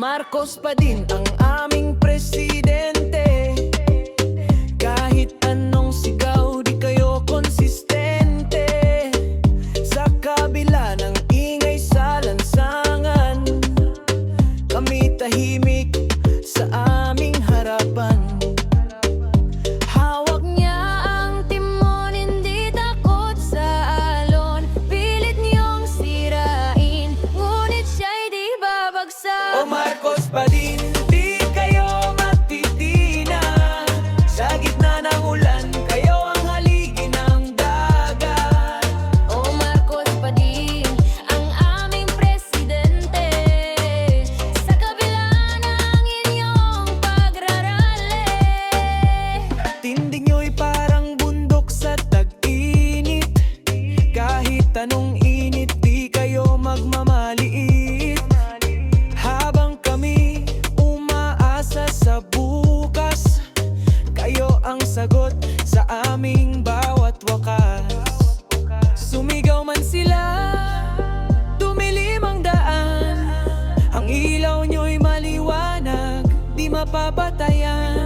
Marcos pa din ang aming presidente. Kahit anong sigaw, di kayo konsistente. Sa kabila ng ingay sa lansangan, kami tahimik sa aming harapan. Hawak niya ang timon, hindi takot sa alon. Pilit niyong sirain, ngunit siya'y di babagsak. O Marcos pa din, di kayo matitina. Sa gitna ng ulan, kayo ang haligi ng dagat. O Marcos pa din ang aming presidente. Sa kabila ng inyong pagrarali, Tindig nyo'y parang bundok sa tag-init. Kahit anong init, di kayo magmamaliit. Habang kami umaasa sa bukas, kayo ang sagot sa aming bawat wakas. Sumigaw man sila, tumilim ang daan. Ang ilaw nyo'y maliwanag, di mapapatayan.